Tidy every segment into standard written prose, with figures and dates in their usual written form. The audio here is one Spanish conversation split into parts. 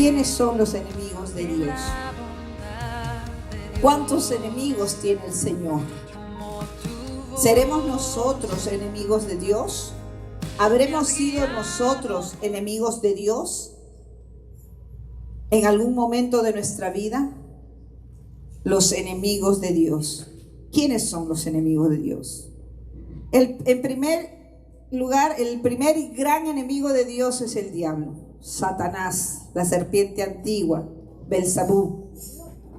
¿Quiénes son los enemigos de Dios? ¿Cuántos enemigos tiene el Señor? ¿Seremos nosotros enemigos de Dios? ¿Habremos sido nosotros enemigos de Dios en algún momento de nuestra vida? Los enemigos de Dios. ¿Quiénes son los enemigos de Dios? En primer lugar, el primer y gran enemigo de Dios es el diablo, Satanás, la serpiente antigua, Belzabú,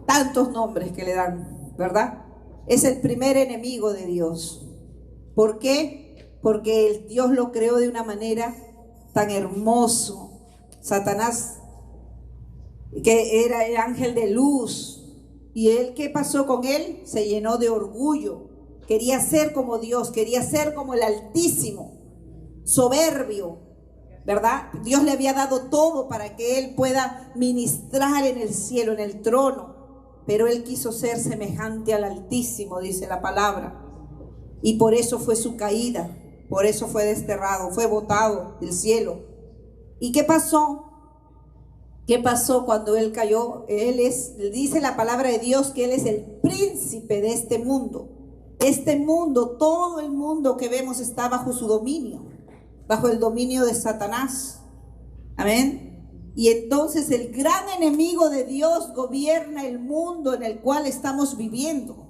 tantos nombres que le dan, ¿verdad? Es el primer enemigo de Dios. ¿Por qué? Porque Dios lo creó de una manera tan hermoso. Satanás, que era el ángel de luz, y él, ¿qué pasó con él? Se llenó de orgullo. Quería ser como Dios, quería ser como el Altísimo, soberbio, ¿verdad? Dios le había dado todo para que él pueda ministrar en el cielo, en el trono, pero él quiso ser semejante al Altísimo, dice la palabra, y por eso fue su caída, por eso fue desterrado, fue botado del cielo. ¿Y qué pasó? ¿Qué pasó cuando él cayó? Dice la palabra de Dios que él es el príncipe de este mundo. Este mundo, todo el mundo que vemos está bajo su dominio, bajo el dominio de Satanás. Amén. Y entonces el gran enemigo de Dios gobierna el mundo en el cual estamos viviendo.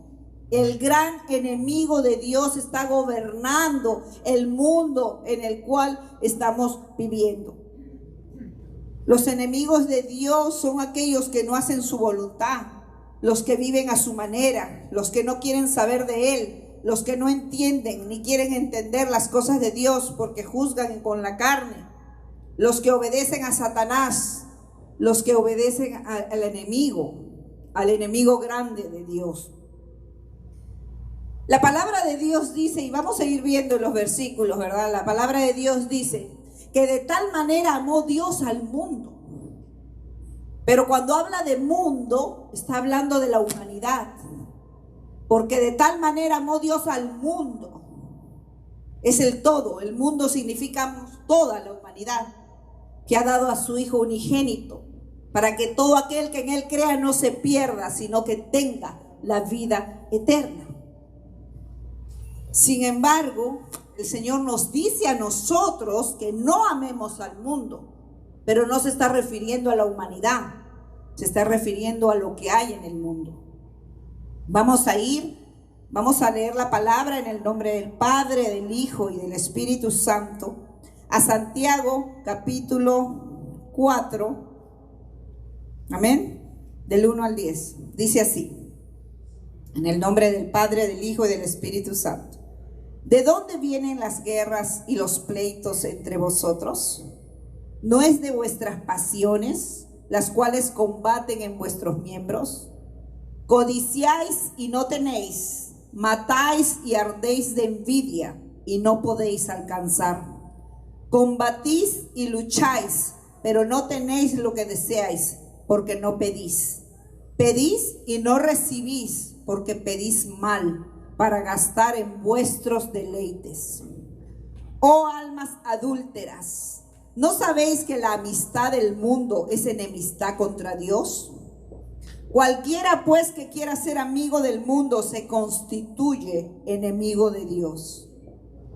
El gran enemigo de Dios está gobernando el mundo en el cual estamos viviendo. Los enemigos de Dios son aquellos que no hacen su voluntad, los que viven a su manera, los que no quieren saber de Él, los que no entienden ni quieren entender las cosas de Dios porque juzgan con la carne, los que obedecen a Satanás, los que obedecen al enemigo grande de Dios. La palabra de Dios dice, y vamos a ir viendo los versículos, ¿verdad? La palabra de Dios dice que de tal manera amó Dios al mundo. Pero cuando habla de mundo, está hablando de la humanidad. Porque de tal manera amó Dios al mundo. Es el todo. El mundo significa toda la humanidad, que ha dado a su Hijo unigénito, para que todo aquel que en Él crea no se pierda, sino que tenga la vida eterna. Sin embargo, el Señor nos dice a nosotros que no amemos al mundo, pero no se está refiriendo a la humanidad, se está refiriendo a lo que hay en el mundo. Vamos a leer la palabra en el nombre del Padre, del Hijo y del Espíritu Santo, a Santiago capítulo 4, amén, del 1 al 10. Dice así, en el nombre del Padre, del Hijo y del Espíritu Santo. ¿De dónde vienen las guerras y los pleitos entre vosotros? ¿No es de vuestras pasiones, las cuales combaten en vuestros miembros? Codiciáis y no tenéis, matáis y ardéis de envidia y no podéis alcanzar. Combatís y lucháis, pero no tenéis lo que deseáis, porque no pedís. Pedís y no recibís, porque pedís mal, para gastar en vuestros deleites. Oh almas adúlteras, ¿no sabéis que la amistad del mundo es enemistad contra Dios? Cualquiera pues que quiera ser amigo del mundo se constituye enemigo de Dios.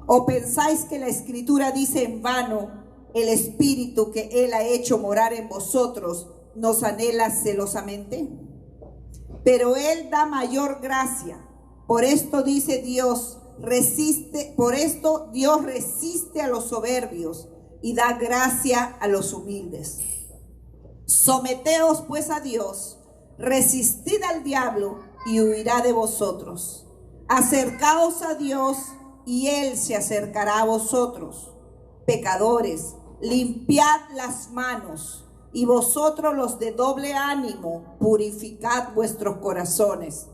¿O pensáis que la Escritura dice en vano, el Espíritu que Él ha hecho morar en vosotros nos anhela celosamente? Pero Él da mayor gracia. Por esto dice Dios, por esto Dios resiste a los soberbios y da gracia a los humildes. Someteos pues a Dios, resistid al diablo y huirá de vosotros. Acercaos a Dios y Él se acercará a vosotros. Pecadores, limpiad las manos, y vosotros los de doble ánimo, purificad vuestros corazones.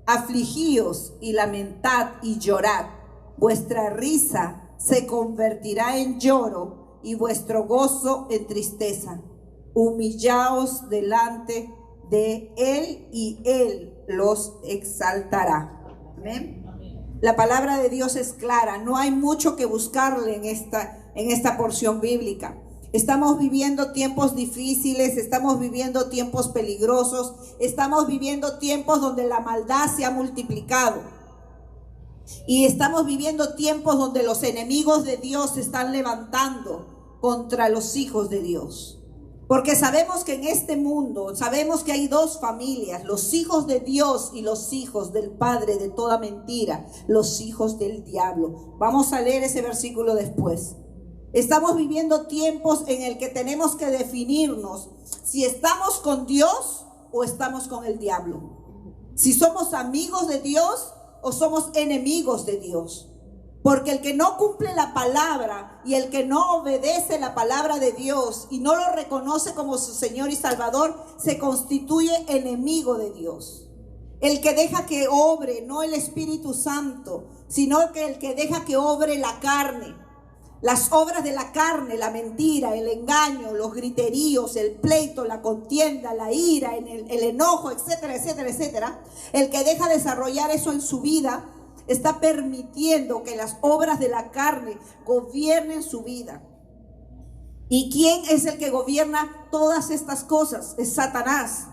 Afligíos y lamentad y llorad. Vuestra risa se convertirá en lloro y vuestro gozo en tristeza. Humillaos delante de Él y Él los exaltará. Amén. La palabra de Dios es clara. No hay mucho que buscarle en esta porción bíblica. Estamos viviendo tiempos difíciles, estamos viviendo tiempos peligrosos, estamos viviendo tiempos donde la maldad se ha multiplicado. Y estamos viviendo tiempos donde los enemigos de Dios se están levantando contra los hijos de Dios. Porque sabemos que en este mundo, sabemos que hay dos familias, los hijos de Dios y los hijos del padre de toda mentira, los hijos del diablo. Vamos a leer ese versículo después. Estamos viviendo tiempos en el que tenemos que definirnos si estamos con Dios o estamos con el diablo. Si somos amigos de Dios o somos enemigos de Dios. Porque el que no cumple la palabra y el que no obedece la palabra de Dios y no lo reconoce como su Señor y Salvador, se constituye enemigo de Dios. El que deja que obre, no el Espíritu Santo, sino que el que deja que obre la carne. Las obras de la carne, la mentira, el engaño, los griteríos, el pleito, la contienda, la ira, el enojo, etcétera, etcétera, etcétera. El que deja desarrollar eso en su vida está permitiendo que las obras de la carne gobiernen su vida. ¿Y quién es el que gobierna todas estas cosas? Es Satanás,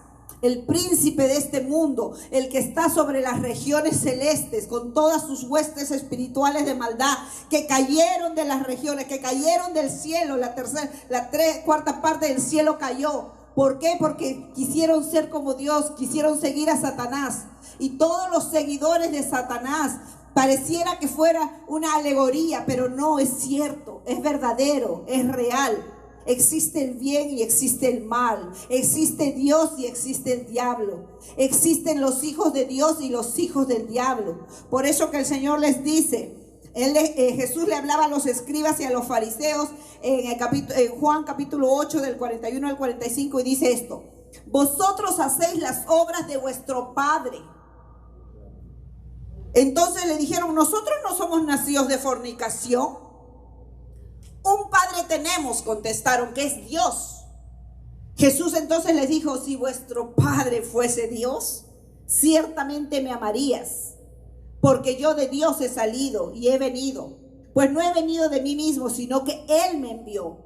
el príncipe de este mundo, el que está sobre las regiones celestes con todas sus huestes espirituales de maldad que cayeron de las regiones, que cayeron del cielo. Cuarta parte del cielo cayó. ¿Por qué? Porque quisieron ser como Dios, quisieron seguir a Satanás. Y todos los seguidores de Satanás, pareciera que fuera una alegoría, pero no, es cierto, es verdadero, es real. Existe el bien y existe el mal. Existe Dios y existe el diablo. Existen los hijos de Dios y los hijos del diablo. Por eso que el Señor les dice, Jesús le hablaba a los escribas y a los fariseos en Juan capítulo 8 del 41 al 45 y dice esto: vosotros hacéis las obras de vuestro padre. Entonces le dijeron: nosotros no somos nacidos de fornicación. Un padre tenemos, contestaron, que es Dios. Jesús entonces les dijo: si vuestro padre fuese Dios, ciertamente me amarías, porque yo de Dios he salido y he venido. Pues no he venido de mí mismo, sino que Él me envió.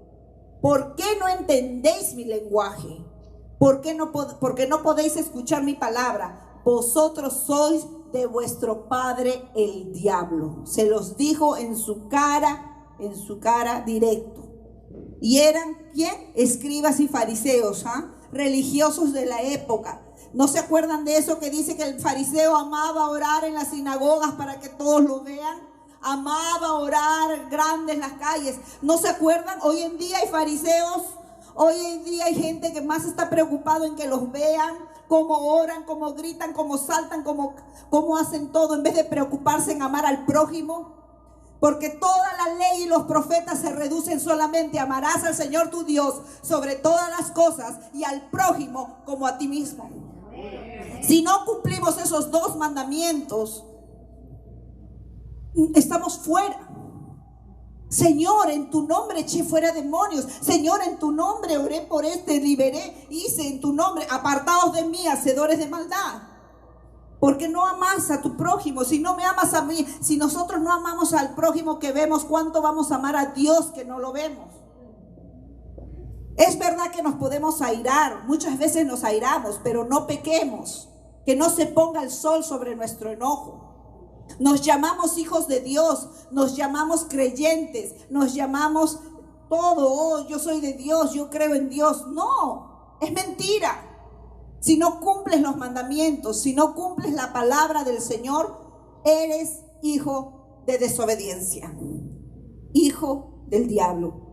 ¿Por qué no entendéis mi lenguaje? Porque no podéis escuchar mi palabra. Vosotros sois de vuestro padre el diablo. Se los dijo en su cara directo. Y eran, ¿quién? Escribas y fariseos, religiosos de la época. ¿No se acuerdan de eso que dice que el fariseo amaba orar en las sinagogas para que todos lo vean? Amaba orar grande en las calles. ¿No se acuerdan? Hoy en día hay fariseos, hoy en día hay gente que más está preocupado en que los vean, cómo oran, cómo gritan, cómo saltan, cómo hacen todo, en vez de preocuparse en amar al prójimo. Porque toda la ley y los profetas se reducen solamente: amarás al Señor tu Dios sobre todas las cosas y al prójimo como a ti mismo. Si no cumplimos esos dos mandamientos, estamos fuera. Señor, en tu nombre eché fuera demonios. Señor, en tu nombre oré por liberé, hice en tu nombre. Apartaos de mí, hacedores de maldad. Porque no amas a tu prójimo. Si no me amas a mí, si nosotros no amamos al prójimo que vemos, ¿cuánto vamos a amar a Dios que no lo vemos? Es verdad que nos podemos airar, muchas veces nos airamos, pero no pequemos. Que no se ponga el sol sobre nuestro enojo. Nos llamamos hijos de Dios, nos llamamos creyentes, nos llamamos todo: oh, yo soy de Dios, yo creo en Dios. No, es mentira. Si no cumples los mandamientos, si no cumples la palabra del Señor, eres hijo de desobediencia, hijo del diablo.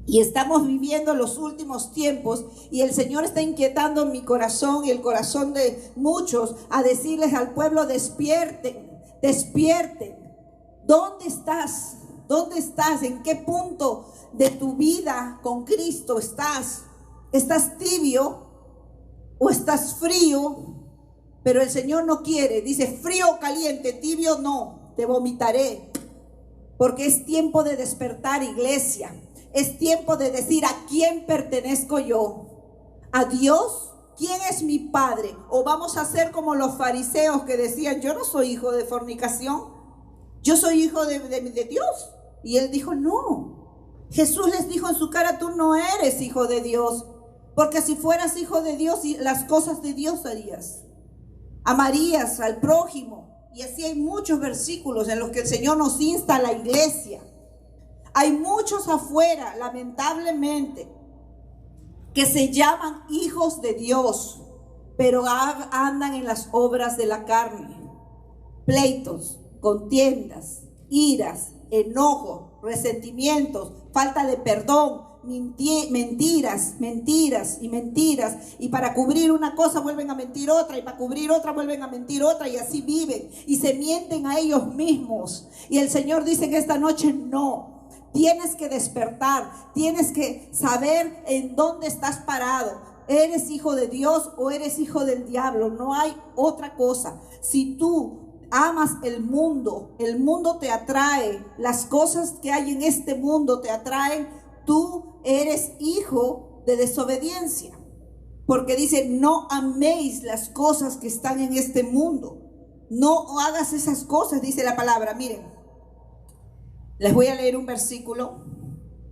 Y estamos viviendo los últimos tiempos y el Señor está inquietando mi corazón y el corazón de muchos a decirles al pueblo: despierten, despierten. ¿Dónde estás? ¿Dónde estás? ¿En qué punto de tu vida con Cristo estás? ¿Estás tibio o estás frío? Pero el Señor no quiere, dice: frío o caliente, tibio no, te vomitaré. Porque es tiempo de despertar, iglesia. Es tiempo de decir: ¿a quién pertenezco yo? ¿A Dios? ¿Quién es mi padre? ¿O vamos a ser como los fariseos que decían: yo no soy hijo de fornicación, yo soy hijo de Dios? Y él dijo: no, Jesús les dijo en su cara: tú no eres hijo de Dios, porque si fueras hijo de Dios, las cosas de Dios harías. Amarías al prójimo. Y así hay muchos versículos en los que el Señor nos insta a la iglesia. Hay muchos afuera, lamentablemente, que se llaman hijos de Dios, pero andan en las obras de la carne. Pleitos, contiendas, iras, enojos, resentimientos, falta de perdón, mentiras, y para cubrir una cosa vuelven a mentir otra, y para cubrir otra vuelven a mentir otra, y así viven y se mienten a ellos mismos. Y el Señor dice que esta noche no. Tienes que despertar, tienes que saber en dónde estás parado. ¿Eres hijo de Dios o eres hijo del diablo? No hay otra cosa. Si tú amas el mundo te atrae, las cosas que hay en este mundo te atraen, tú eres hijo de desobediencia. Porque dice: no améis las cosas que están en este mundo. No hagas esas cosas, dice la palabra. Miren, les voy a leer un versículo.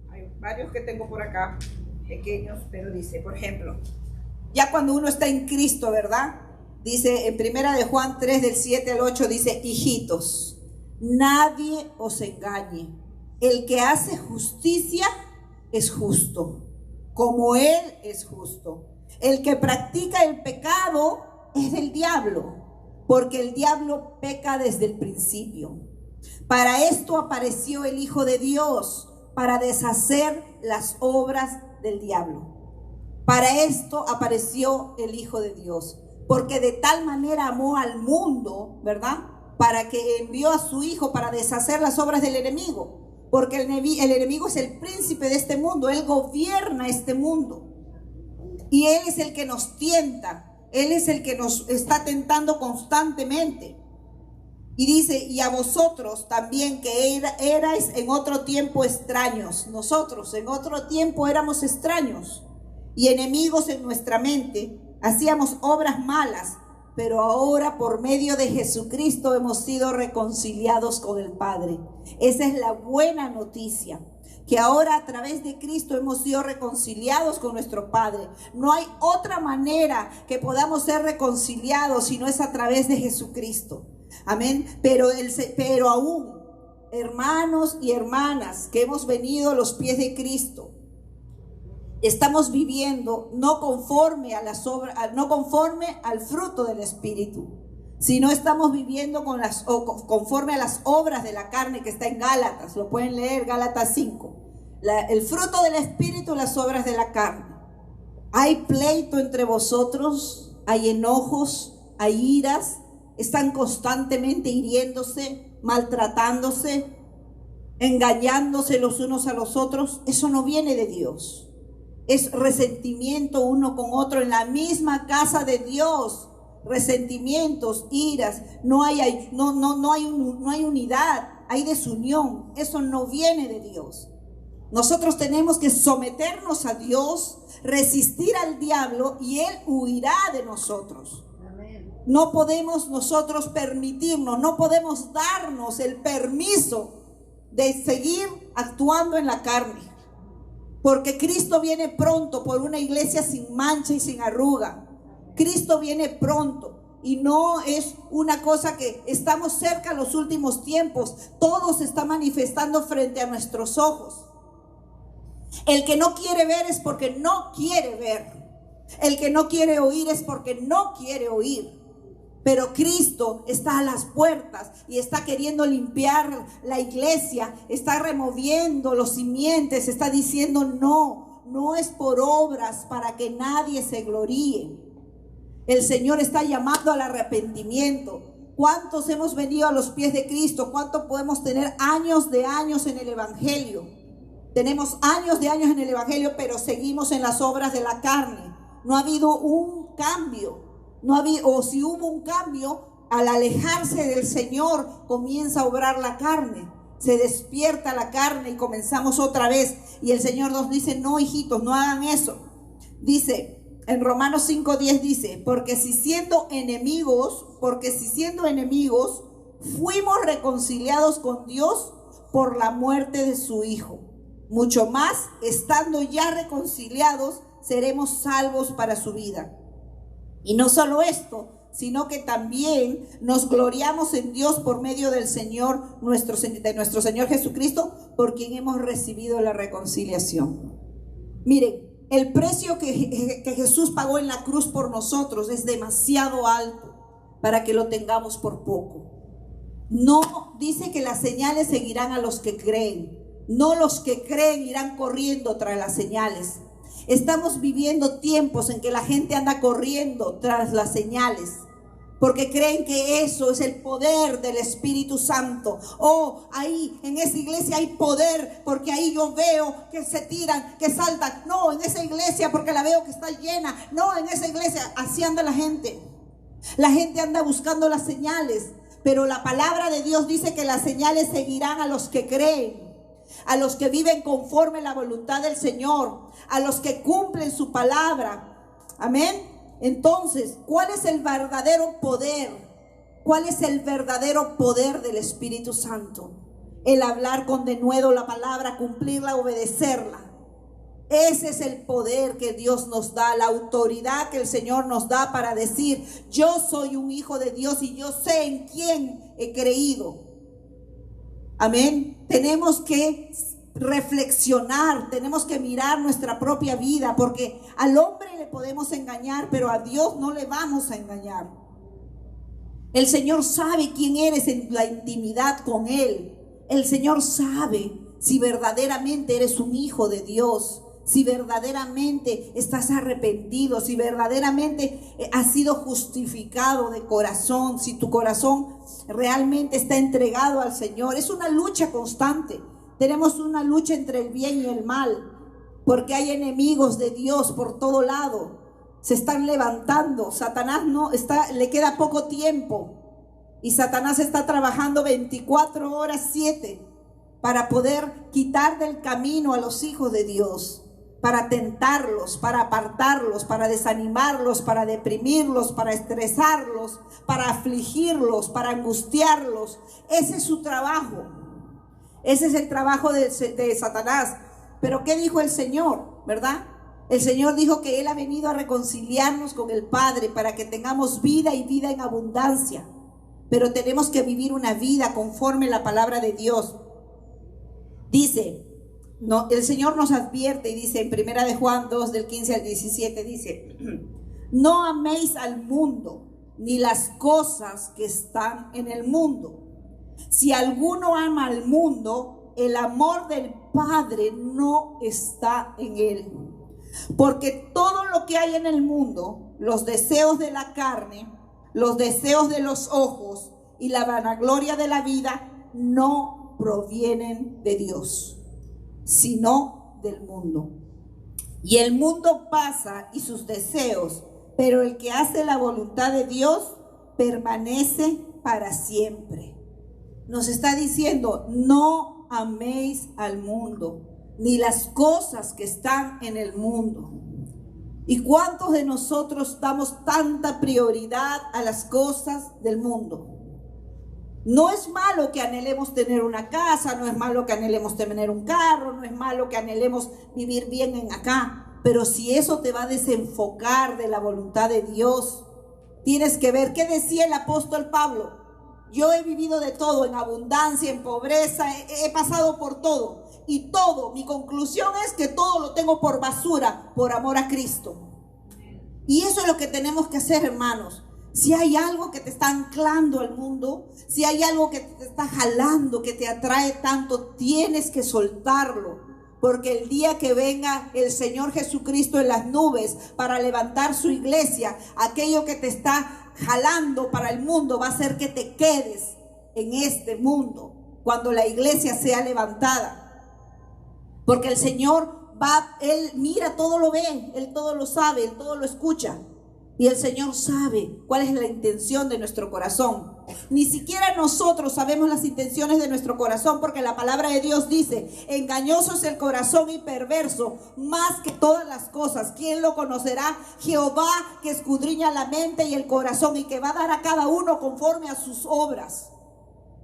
Hay varios que tengo por acá, pequeños, pero dice, por ejemplo, ya cuando uno está en Cristo, ¿verdad? Dice en primera de Juan 3, del 7 al 8, dice: hijitos, nadie os engañe. El que hace justicia es justo, como Él es justo. El que practica el pecado es del diablo, porque el diablo peca desde el principio. Para esto apareció el Hijo de Dios, para deshacer las obras del diablo. Para esto apareció el Hijo de Dios, porque de tal manera amó al mundo, ¿verdad? Para que envió a su Hijo para deshacer las obras del enemigo. Porque el enemigo es el príncipe de este mundo, él gobierna este mundo. Y él es el que nos tienta, él es el que nos está tentando constantemente. Y dice: y a vosotros también, que erais en otro tiempo extraños. Nosotros en otro tiempo éramos extraños y enemigos en nuestra mente, hacíamos obras malas, pero ahora por medio de Jesucristo hemos sido reconciliados con el Padre. Esa es la buena noticia, que ahora a través de Cristo hemos sido reconciliados con nuestro Padre. No hay otra manera que podamos ser reconciliados si no es a través de Jesucristo. Amén. Pero aún, hermanos y hermanas que hemos venido a los pies de Cristo, estamos viviendo no conforme a las obras, no conforme al fruto del Espíritu, sino estamos viviendo conforme a las obras de la carne, que está en Gálatas. Lo pueden leer, Gálatas 5. El fruto del Espíritu, las obras de la carne. Hay pleito entre vosotros, hay enojos, hay iras, están constantemente hiriéndose, maltratándose, engañándose los unos a los otros. Eso no viene de Dios. Es resentimiento uno con otro en la misma casa de Dios. Resentimientos, iras, no hay unidad, hay desunión. Eso no viene de Dios. Nosotros tenemos que someternos a Dios, resistir al diablo y él huirá de nosotros. No podemos nosotros permitirnos, no podemos darnos el permiso de seguir actuando en la carne. Porque Cristo viene pronto por una iglesia sin mancha y sin arruga. Cristo viene pronto y no es una cosa que estamos cerca a los últimos tiempos. Todo se está manifestando frente a nuestros ojos. El que no quiere ver es porque no quiere ver. El que no quiere oír es porque no quiere oír. Pero Cristo está a las puertas y está queriendo limpiar la iglesia, está removiendo los simientes, está diciendo no es por obras para que nadie se gloríe. El Señor está llamando al arrepentimiento. ¿Cuántos hemos venido a los pies de Cristo? ¿Cuántos podemos tener años de años en el Evangelio? Tenemos años de años en el Evangelio, pero seguimos en las obras de la carne. No ha habido un cambio. O si hubo un cambio, al alejarse del Señor comienza a obrar la carne, se despierta la carne y comenzamos otra vez. Y el Señor nos dice: no, hijitos, no hagan eso. Dice en Romanos 5:10, dice: porque si siendo enemigos fuimos reconciliados con Dios por la muerte de su Hijo, Mucho más, estando ya reconciliados, seremos salvos para su vida. Y no solo esto, sino que también nos gloriamos en Dios por medio del Señor, de nuestro Señor Jesucristo, por quien hemos recibido la reconciliación. Miren, el precio que Jesús pagó en la cruz por nosotros es demasiado alto para que lo tengamos por poco. No dice que las señales seguirán a los que creen. No los que creen irán corriendo tras las señales. Estamos viviendo tiempos en que la gente anda corriendo tras las señales, porque creen que eso es el poder del Espíritu Santo. Oh, ahí en esa iglesia hay poder, porque ahí yo veo que se tiran, que saltan. No, en esa iglesia porque la veo que está llena. No, en esa iglesia. Así anda la gente. La gente anda buscando las señales, pero la palabra de Dios dice que las señales seguirán a los que creen, a los que viven conforme a la voluntad del Señor, a los que cumplen su palabra. Amén. Entonces, ¿cuál es el verdadero poder? ¿Cuál es el verdadero poder del Espíritu Santo? El hablar con denuedo la palabra, cumplirla, obedecerla. Ese es el poder que Dios nos da, la autoridad que el Señor nos da para decir: yo soy un hijo de Dios y yo sé en quién he creído. Amén. Tenemos que reflexionar, tenemos que mirar nuestra propia vida, porque al hombre le podemos engañar, pero a Dios no le vamos a engañar. El Señor sabe quién eres en la intimidad con Él. El Señor sabe si verdaderamente eres un hijo de Dios, si verdaderamente estás arrepentido, si verdaderamente has sido justificado de corazón, si tu corazón realmente está entregado al Señor. Es una lucha constante. Tenemos una lucha entre el bien y el mal, porque hay enemigos de Dios por todo lado. Se están levantando. Satanás le queda poco tiempo, y Satanás está trabajando 24 horas 7 para poder quitar del camino a los hijos de Dios, para tentarlos, para apartarlos, para desanimarlos, para deprimirlos, para estresarlos, para afligirlos, para angustiarlos. Ese es su trabajo. Ese es el trabajo de Satanás. Pero ¿qué dijo el Señor? ¿Verdad? El Señor dijo que Él ha venido a reconciliarnos con el Padre para que tengamos vida y vida en abundancia. Pero tenemos que vivir una vida conforme a la palabra de Dios. Dice, no, el Señor nos advierte y dice en 1 de Juan 2, del 15 al 17, dice: no améis al mundo ni las cosas que están en el mundo. Si alguno ama al mundo, el amor del Padre no está en él. Porque todo lo que hay en el mundo, los deseos de la carne, los deseos de los ojos y la vanagloria de la vida, no provienen de Dios, sino del mundo. Y el mundo pasa y sus deseos, pero el que hace la voluntad de Dios permanece para siempre. Nos está diciendo: no améis al mundo, ni las cosas que están en el mundo. ¿Y cuántos de nosotros damos tanta prioridad a las cosas del mundo? No es malo que anhelemos tener una casa, no es malo que anhelemos tener un carro, no es malo que anhelemos vivir bien en acá, pero si eso te va a desenfocar de la voluntad de Dios, tienes que ver qué decía el apóstol Pablo: yo he vivido de todo, en abundancia, en pobreza, he pasado por todo. Y todo, mi conclusión es que todo lo tengo por basura, por amor a Cristo. Y eso es lo que tenemos que hacer, hermanos. Si hay algo que te está anclando al mundo, si hay algo que te está jalando, que te atrae tanto, tienes que soltarlo. Porque el día que venga el Señor Jesucristo en las nubes para levantar su iglesia, aquello que te está jalando para el mundo va a hacer que te quedes en este mundo cuando la iglesia sea levantada. Porque el Señor Él mira, todo lo ve, Él todo lo sabe, Él todo lo escucha. Y el Señor sabe cuál es la intención de nuestro corazón. Ni siquiera nosotros sabemos las intenciones de nuestro corazón, porque la palabra de Dios dice: engañoso es el corazón y perverso más que todas las cosas. ¿Quién lo conocerá? Jehová, que escudriña la mente y el corazón, y que va a dar a cada uno conforme a sus obras.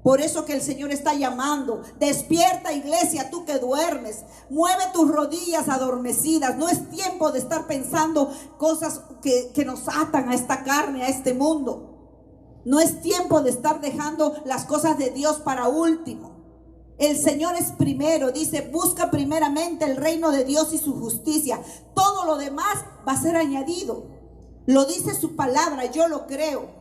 Por eso que el Señor está llamando. Despierta, iglesia, tú que duermes. Mueve tus rodillas adormecidas. No es tiempo de estar pensando cosas que nos atan a esta carne, a este mundo. No es tiempo de estar dejando las cosas de Dios para último. El Señor es primero. Dice, busca primeramente el reino de Dios y su justicia. Todo lo demás va a ser añadido. Lo dice su palabra, yo lo creo.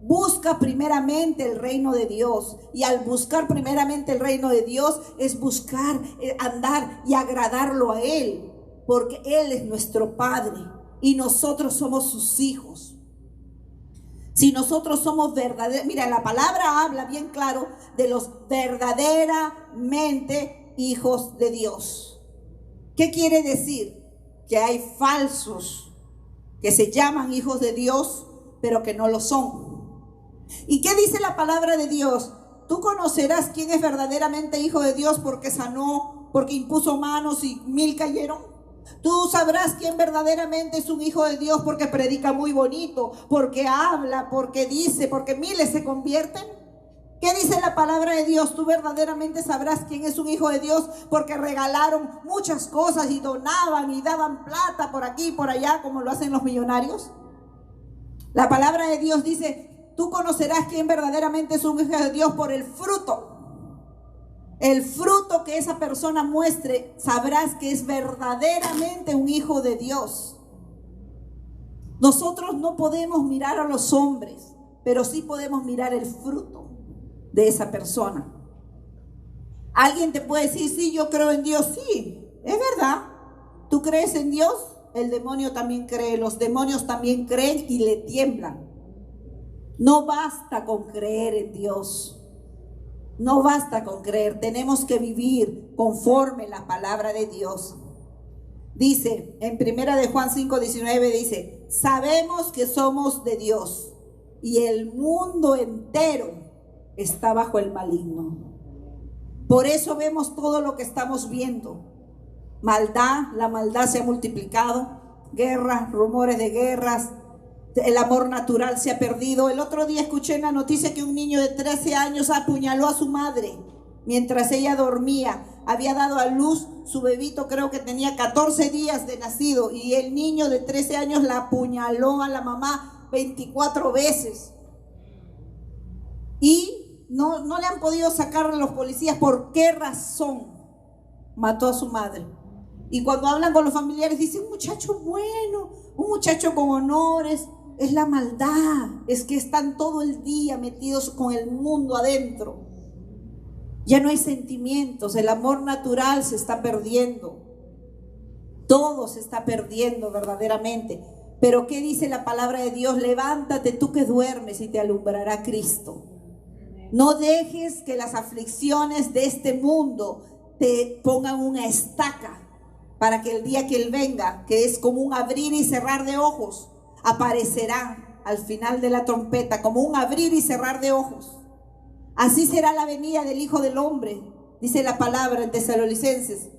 Busca primeramente el reino de Dios. Y al buscar primeramente el reino de Dios es buscar, andar y agradarlo a Él. Porque Él es nuestro Padre y nosotros somos sus hijos. Si nosotros somos verdaderos, mira, la palabra habla bien claro de los verdaderamente hijos de Dios. ¿Qué quiere decir? Que hay falsos que se llaman hijos de Dios, pero que no lo son. ¿Y qué dice la palabra de Dios? Tú conocerás quién es verdaderamente hijo de Dios porque sanó, porque impuso manos y 1000 cayeron. Tú sabrás quién verdaderamente es un hijo de Dios porque predica muy bonito, porque habla, porque dice, porque miles se convierten. ¿Qué dice la palabra de Dios? Tú verdaderamente sabrás quién es un hijo de Dios porque regalaron muchas cosas y donaban y daban plata por aquí y por allá como lo hacen los millonarios. La palabra de Dios dice, tú conocerás quién verdaderamente es un hijo de Dios por el fruto. El fruto que esa persona muestre, sabrás que es verdaderamente un hijo de Dios. Nosotros no podemos mirar a los hombres, pero sí podemos mirar el fruto de esa persona. Alguien te puede decir, sí, yo creo en Dios. Sí, es verdad. ¿Tú crees en Dios? El demonio también cree, los demonios también creen y le tiemblan. No basta con creer en Dios. No basta con creer, tenemos que vivir conforme la palabra de Dios. Dice, en 1 de Juan 5:19 dice, sabemos que somos de Dios y el mundo entero está bajo el maligno. Por eso vemos todo lo que estamos viendo. Maldad, la maldad se ha multiplicado, guerras, rumores de guerras, el amor natural se ha perdido. El otro día escuché en la noticia que un niño de 13 años apuñaló a su madre mientras ella dormía. Había dado a luz su bebito, creo que tenía 14 días de nacido, y el niño de 13 años la apuñaló a la mamá 24 veces. Y no le han podido sacar a los policías por qué razón mató a su madre. Y cuando hablan con los familiares dicen, un muchacho bueno, un muchacho con honores. Es la maldad, es que están todo el día metidos con el mundo adentro. Ya no hay sentimientos, el amor natural se está perdiendo. Todo se está perdiendo verdaderamente. Pero ¿qué dice la palabra de Dios? Levántate tú que duermes y te alumbrará Cristo. No dejes que las aflicciones de este mundo te pongan una estaca para que el día que Él venga, que es como un abrir y cerrar de ojos, aparecerá al final de la trompeta, como un abrir y cerrar de ojos. Así será la venida del Hijo del Hombre, dice la palabra en Tesalonicenses.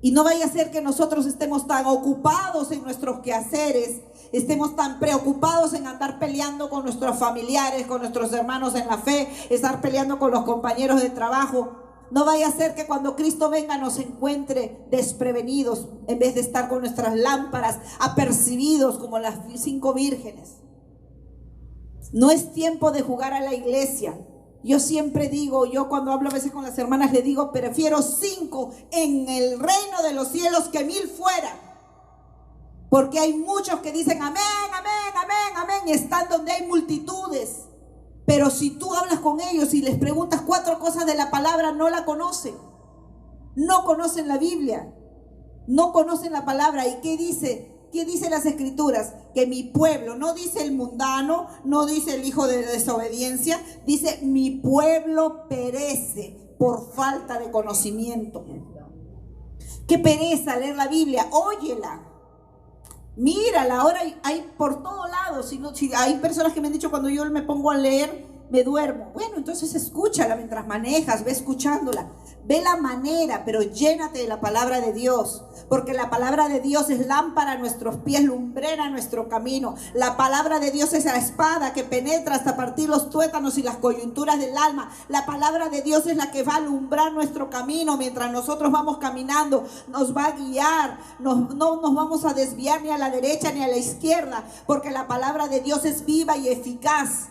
Y no vaya a ser que nosotros estemos tan ocupados en nuestros quehaceres, estemos tan preocupados en andar peleando con nuestros familiares, con nuestros hermanos en la fe, estar peleando con los compañeros de trabajo. No vaya a ser que cuando Cristo venga nos encuentre desprevenidos, en vez de estar con nuestras lámparas apercibidos como las 5 vírgenes. No es tiempo de jugar a la iglesia. Yo siempre digo, yo cuando hablo a veces con las hermanas le digo, prefiero 5 en el reino de los cielos que 1000 fuera. Porque hay muchos que dicen amén, amén, amén, amén, y están donde hay multitudes. Pero si tú hablas con ellos y les preguntas 4 cosas de la palabra, no la conocen. No conocen la Biblia. No conocen la palabra. ¿Y qué dice? ¿Qué dice las Escrituras? Que mi pueblo, no dice el mundano, no dice el hijo de desobediencia, dice mi pueblo perece por falta de conocimiento. Qué pereza leer la Biblia, óyela. Mírala, ahora hay por todos lados. Si hay personas que me han dicho cuando yo me pongo a leer, me duermo. Bueno, entonces escúchala mientras manejas, ve escuchándola. Ve la manera, pero llénate de la palabra de Dios, porque la palabra de Dios es lámpara a nuestros pies, lumbrera a nuestro camino. La palabra de Dios es la espada que penetra hasta partir los tuétanos y las coyunturas del alma. La palabra de Dios es la que va a alumbrar nuestro camino mientras nosotros vamos caminando. Nos va a guiar, no nos vamos a desviar ni a la derecha ni a la izquierda, porque la palabra de Dios es viva y eficaz.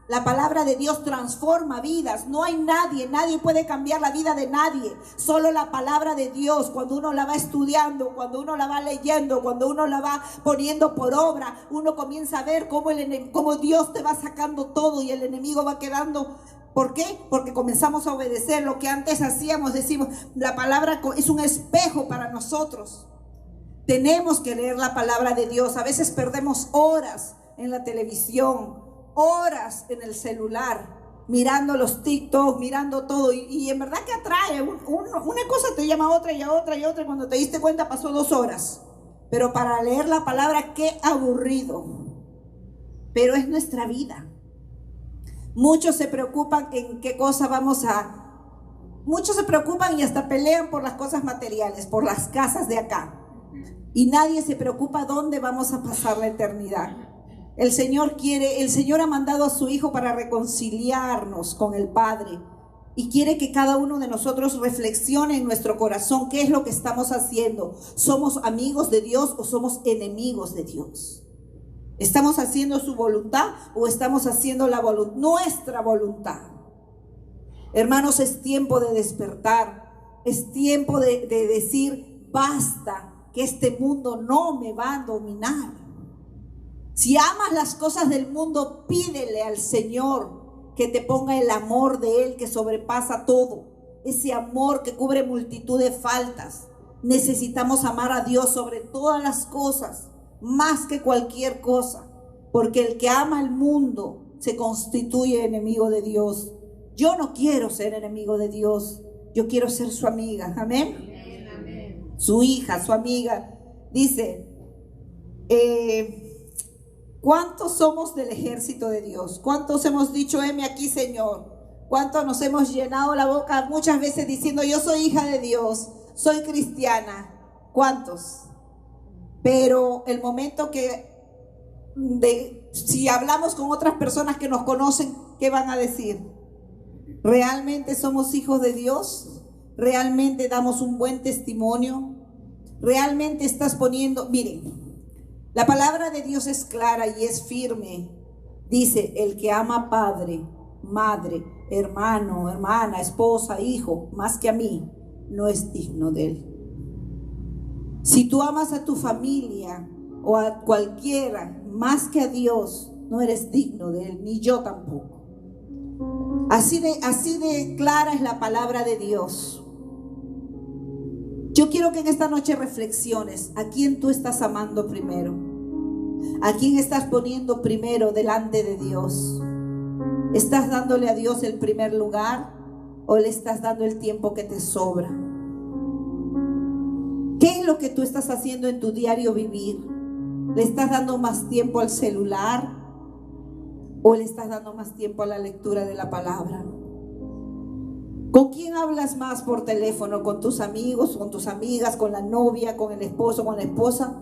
La palabra de Dios transforma vidas. No hay nadie puede cambiar la vida de nadie. Solo la palabra de Dios, cuando uno la va estudiando, cuando uno la va leyendo, cuando uno la va poniendo por obra, uno comienza a ver cómo Dios te va sacando todo y el enemigo va quedando. ¿Por qué? Porque comenzamos a obedecer lo que antes hacíamos. Decimos, la palabra es un espejo para nosotros. Tenemos que leer la palabra de Dios. A veces perdemos horas en la televisión, horas en el celular, mirando los TikTok, mirando todo, y en verdad que atrae. Una cosa te llama a otra y a otra y a otra, y cuando te diste cuenta pasó 2 horas. Pero para leer la palabra, qué aburrido. Pero es nuestra vida. Muchos se preocupan en qué cosa muchos se preocupan y hasta pelean por las cosas materiales, por las casas de acá. Y nadie se preocupa dónde vamos a pasar la eternidad. El Señor ha mandado a su Hijo para reconciliarnos con el Padre, y quiere que cada uno de nosotros reflexione en nuestro corazón qué es lo que estamos haciendo. ¿Somos amigos de Dios o somos enemigos de Dios? ¿Estamos haciendo su voluntad o estamos haciendo nuestra voluntad? Hermanos, es tiempo de despertar, es tiempo de decir basta, que este mundo no me va a dominar. Si amas las cosas del mundo, pídele al Señor que te ponga el amor de Él que sobrepasa todo. Ese amor que cubre multitud de faltas. Necesitamos amar a Dios sobre todas las cosas, más que cualquier cosa. Porque el que ama al mundo se constituye enemigo de Dios. Yo no quiero ser enemigo de Dios. Yo quiero ser su amiga. Amén. Amén, amén. Su hija, su amiga. Dice, ¿cuántos somos del ejército de Dios? ¿Cuántos hemos dicho, heme aquí, Señor? ¿Cuántos nos hemos llenado la boca muchas veces diciendo, yo soy hija de Dios, soy cristiana? ¿Cuántos? Pero el momento si hablamos con otras personas que nos conocen, ¿qué van a decir? ¿Realmente somos hijos de Dios? ¿Realmente damos un buen testimonio? ¿Realmente estás poniendo? Miren, la palabra de Dios es clara y es firme. Dice, el que ama padre, madre, hermano, hermana, esposa, hijo, más que a mí, no es digno de él. Si tú amas a tu familia o a cualquiera más que a Dios, no eres digno de él, ni yo tampoco. Así de clara es la palabra de Dios. Yo quiero que en esta noche reflexiones a quién tú estás amando primero, a quién estás poniendo primero delante de Dios. ¿Estás dándole a Dios el primer lugar o le estás dando el tiempo que te sobra? ¿Qué es lo que tú estás haciendo en tu diario vivir? ¿Le estás dando más tiempo al celular o le estás dando más tiempo a la lectura de la palabra? ¿Con quién hablas más por teléfono? ¿Con tus amigos, con tus amigas, con la novia, con el esposo, con la esposa?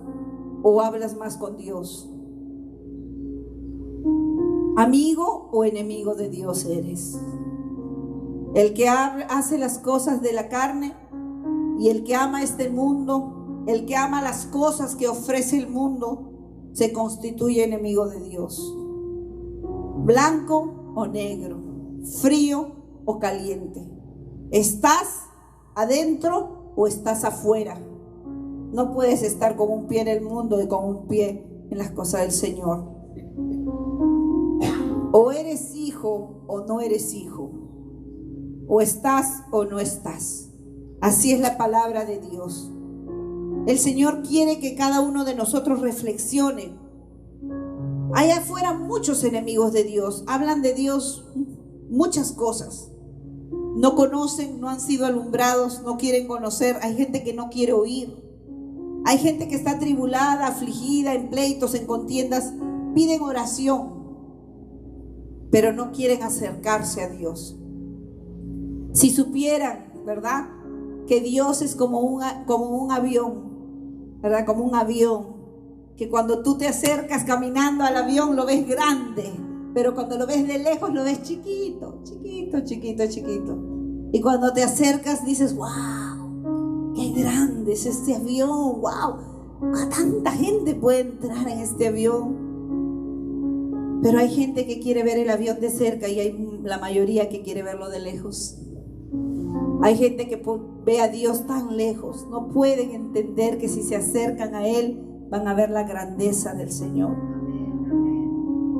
¿O hablas más con Dios? ¿Amigo o enemigo de Dios eres? El que hace las cosas de la carne y el que ama este mundo, el que ama las cosas que ofrece el mundo, se constituye enemigo de Dios. Blanco o negro, frío o caliente. ¿Estás adentro o estás afuera? No puedes estar con un pie en el mundo y con un pie en las cosas del Señor. O eres hijo o no eres hijo. O estás o no estás. Así es la palabra de Dios. El Señor quiere que cada uno de nosotros reflexione. Allá afuera muchos enemigos de Dios. Hablan de Dios muchas cosas. No conocen, no han sido alumbrados, no quieren conocer. Hay gente que no quiere oír. Hay gente que está atribulada, afligida, en pleitos, en contiendas. Piden oración, pero no quieren acercarse a Dios. Si supieran ¿verdad? Que Dios es como un avión, ¿verdad? Como un avión, que cuando tú te acercas caminando al avión lo ves grande, pero cuando lo ves de lejos lo ves chiquito, chiquito, chiquito, chiquito. Y cuando te acercas dices, wow, qué grande es este avión, wow, tanta gente puede entrar en este avión. Pero hay gente que quiere ver el avión de cerca y hay la mayoría que quiere verlo de lejos. Hay gente que ve a Dios tan lejos, no pueden entender que si se acercan a Él van a ver la grandeza del Señor.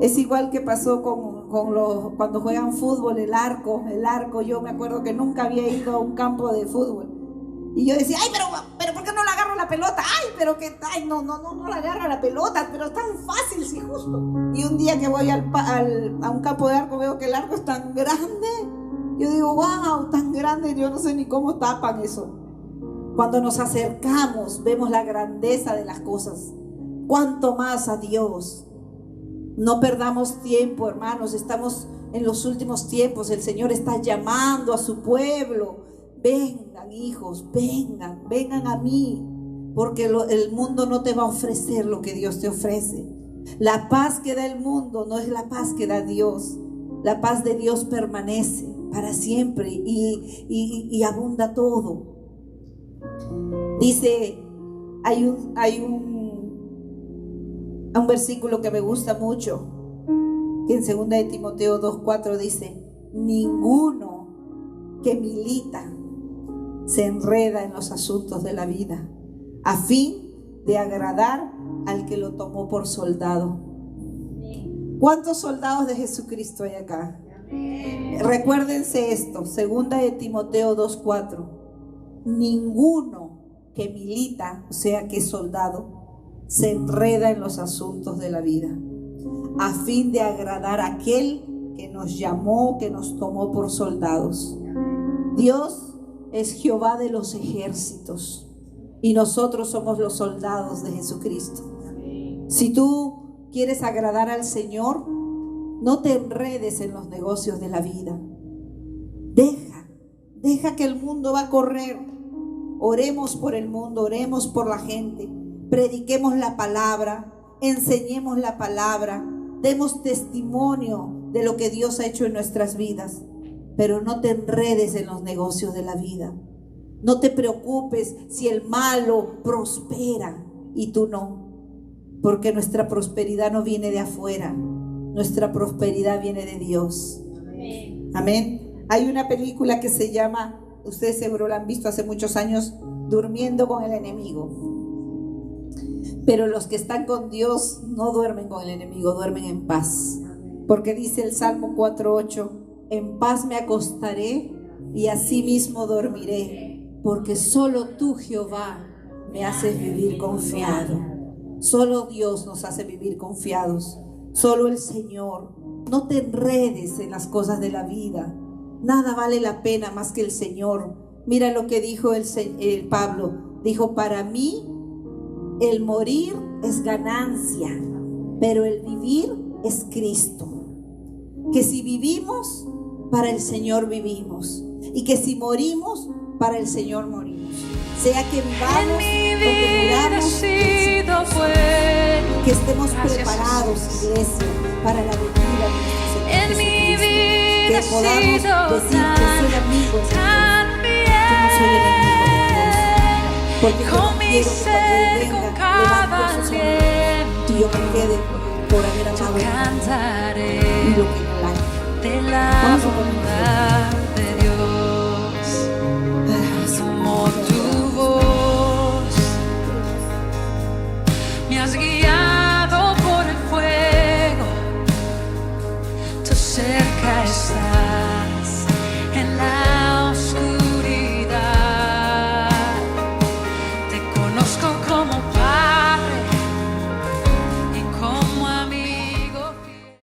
Es igual que pasó cuando juegan fútbol, el arco. Yo me acuerdo que nunca había ido a un campo de fútbol. Y yo decía, ay, pero ¿por qué no le agarro la pelota? Ay, no la agarro la pelota, pero es tan fácil, sí, justo. Y un día que voy a un campo de arco, veo que el arco es tan grande. Yo digo, wow, tan grande, yo no sé ni cómo tapan eso. Cuando nos acercamos, vemos la grandeza de las cosas. Cuánto más a Dios. No perdamos tiempo, hermanos, estamos en los últimos tiempos. El Señor está llamando a su pueblo. Vengan, hijos, vengan a mí, porque el mundo no te va a ofrecer lo que Dios te ofrece. La paz que da el mundo no es la paz que da Dios. La paz de Dios permanece para siempre y abunda todo. Dice, hay un versículo que me gusta mucho, que en 2 de Timoteo 2:4 dice, ninguno que milita se enreda en los asuntos de la vida, a fin de agradar al que lo tomó por soldado. ¿Cuántos soldados de Jesucristo hay acá? Recuérdense esto, 2 de Timoteo 2:4. Ninguno que milita, o sea que es soldado, se enreda en los asuntos de la vida, a fin de agradar a aquel que nos llamó, que nos tomó por soldados. Dios es Jehová de los ejércitos y nosotros somos los soldados de Jesucristo. Si tú quieres agradar al Señor, no te enredes en los negocios de la vida. Deja que el mundo va a correr. Oremos por el mundo, oremos por la gente, prediquemos la palabra, enseñemos la palabra, demos testimonio de lo que Dios ha hecho en nuestras vidas. Pero no te enredes en los negocios de la vida. No te preocupes si el malo prospera y tú no, porque nuestra prosperidad no viene de afuera, nuestra prosperidad viene de Dios. Amén. Hay una película que se llama, ustedes seguro la han visto hace muchos años, Durmiendo con el enemigo. Pero los que están con Dios no duermen con el enemigo, duermen en paz. Porque dice el Salmo 4:8, en paz me acostaré y asimismo dormiré, porque solo tú, Jehová, me haces vivir confiado. Solo Dios nos hace vivir confiados, solo el Señor. No te enredes en las cosas de la vida, nada vale la pena más que el Señor. Mira lo que dijo el Pablo, dijo, para mí el morir es ganancia, pero el vivir es Cristo. Que si vivimos, para el Señor vivimos, y que si morimos, para el Señor morimos. Sea que vivamos o que muramos, que estemos preparados, iglesia, para la venida de nuestro Señor Jesucristo. Que podamos decir que soy amigo de Dios, que no soy enemigo de Dios, porque yo no quiero que cuando Él venga levante sus manos y yo me quede por haber amado a Dios y lo que no hay. De la bondad de Dios, como tu voz me has guiado.